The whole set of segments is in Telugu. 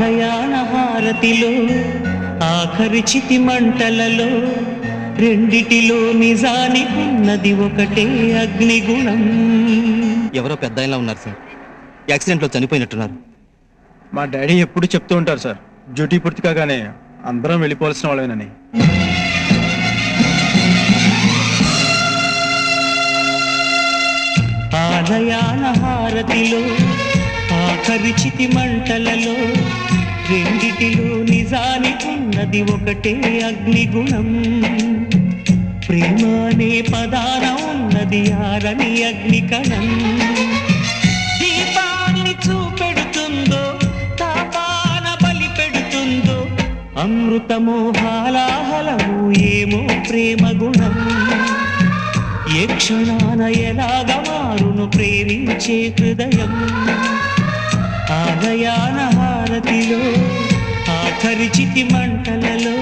ఆలయాన హారతిలో ఆఖరి చితి మంటలలో రెండిటిలో నిజానికున్నది ఒకటే అగ్నిగుణం. ఎవరో పెద్ద ఆయనలా ఉన్నారు సార్. యాక్సిడెంట్లో చనిపోయినట్టున్నారు. మా డాడీ ఎప్పుడు చెప్తూ ఉంటారు సార్, డ్యూటీ పూర్తి కాగానే అందరం వెళ్ళిపోవాల్సిన వాళ్ళేనని. ఆలయాన హారతిలో ఆఖరి చితి మంటలలో రెండిటిలో నిజానికున్నది ఒకటే అగ్నిగుణం. ప్రేమ అనే పదాన ఉన్నది ఆరని అగ్నికణం. దీపాన్ని చూపెడుతుందో తాపాన బలి పెడుతుందో అమృతమో హాలాహలము ఏమో ప్రేమ గుణం. ఏ క్షణాన ఎలాగ మారును ప్రేమించే హృదయం. ఆలయాన హారతిలో ఆఖరి చితి మంటలలో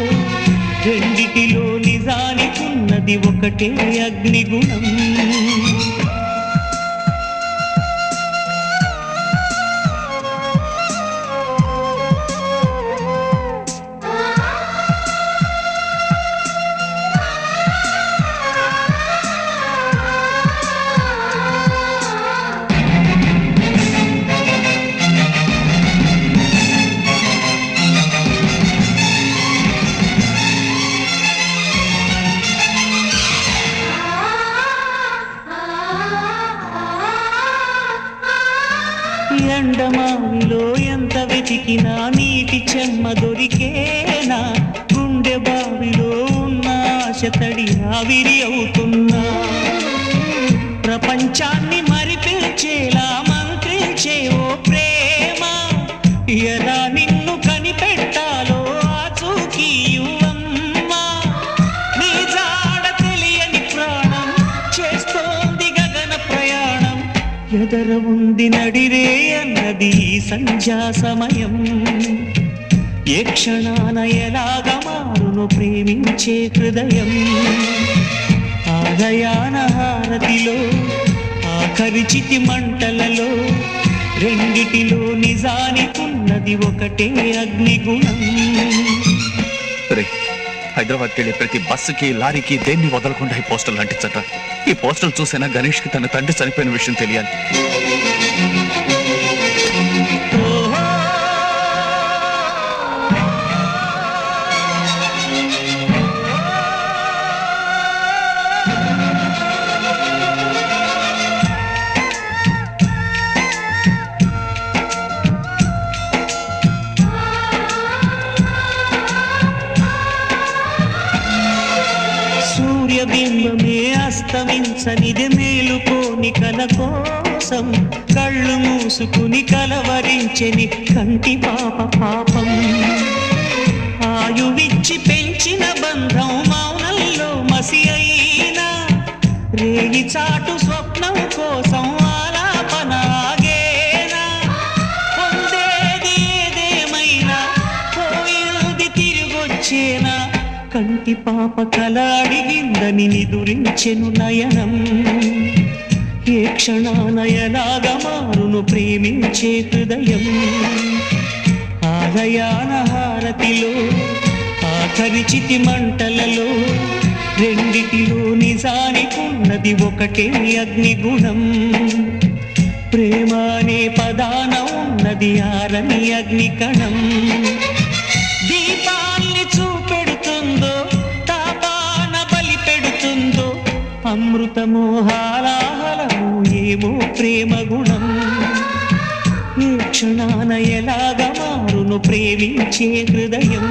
రెండిటిలో నిజానికున్నది ఒకటే అగ్నిగుణం. ఎండమావిలో ఎంత వెతికినా నీటి చెమ్మ దొరికేనా. గుండె బావిలో ఉన్న ఆశ తడి ఆవిరి అవుతున్నా. ప్రపంచాన్ని మరిపించేలా మంత్రించే ఓ ప్రేమ. ఎలా నిన్ను కనిపెట్టాలో ఆచూకీ యువమ్మ. నీ జాడ తెలియని ప్రాణం చేస్తోంది గగన ప్రయాణం. ఎదర ఉంది నడిరే అన్నది సంధ్యా సమయం. ఏ క్షణాన ఎలాగ మారును ప్రేమించే హృదయం. ఆలయాన హారతిలో ఆఖరి చితి మంటలలో రెండిటిలో నిజానికున్నది ఒకటే అగ్నిగుణం. హైదరాబాద్కి వెళ్ళి ప్రతి బస్సుకి లారీకి దేన్ని వదలకుండా ఈ పోస్టర్లు అంటించట. ఈ పోస్టర్లు చూసైనా గణేష్కి తన తండ్రి చనిపోయిన విషయం తెలియాలి. సూర్యబింబమే అస్తమించనిది మేలుకోని కల కోసం. కళ్ళు మూసుకుని కలవరించెని కంటి పాప పాపం. ఆయువిచ్చి పెంచిన బంధం మౌనంలో మసి అయినా. రేగి చాటు స్వప్నం కోసం ఆలాపన ఆగేనా. పొందేది ఏదేమైనా పోయింది తిరిగొచ్చేనా. కంటి పాప కల అడిగిందని నిదురించెను నయనం. ఏ క్షణాన ఎలాగ మారును ప్రేమించే హృదయం. ఆలయాన హారతిలో ఆఖరి చితి మంటలలో రెండిటిలో నిజానికున్నది ఒకటే అగ్నిగుణం. ప్రేమ అనే పదాన ఉన్నది ఆరని అగ్నికణం. దీపాన్ని చూపెడుతుందో తాపాన బలి పెడుతుందో అమృతమో హాలాహలము ఏమో ప్రేమ గుణం. ఏ క్షణాన ఎలాగ మారును ప్రేమించే హృదయం.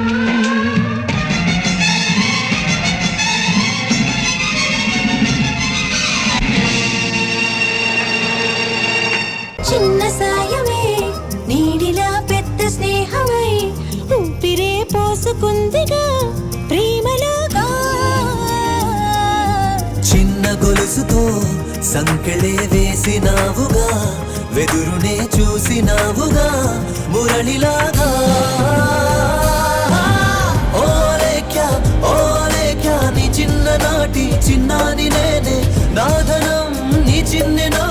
చిన్న సాయమే నీడిలా పెద్ద స్నేహమై ఊపిరే పోసుకుందిగా ప్రేమలాగా. చిన్న గొలుసుతో సంకెళే వేసినావుగా, వెదురునే చూసినావుగా మురళిలాగా. ఓలేఖ్యా నీ చిన్ననాటి చిన్నాని నేనే, నాదనం నీ చిన్నెనో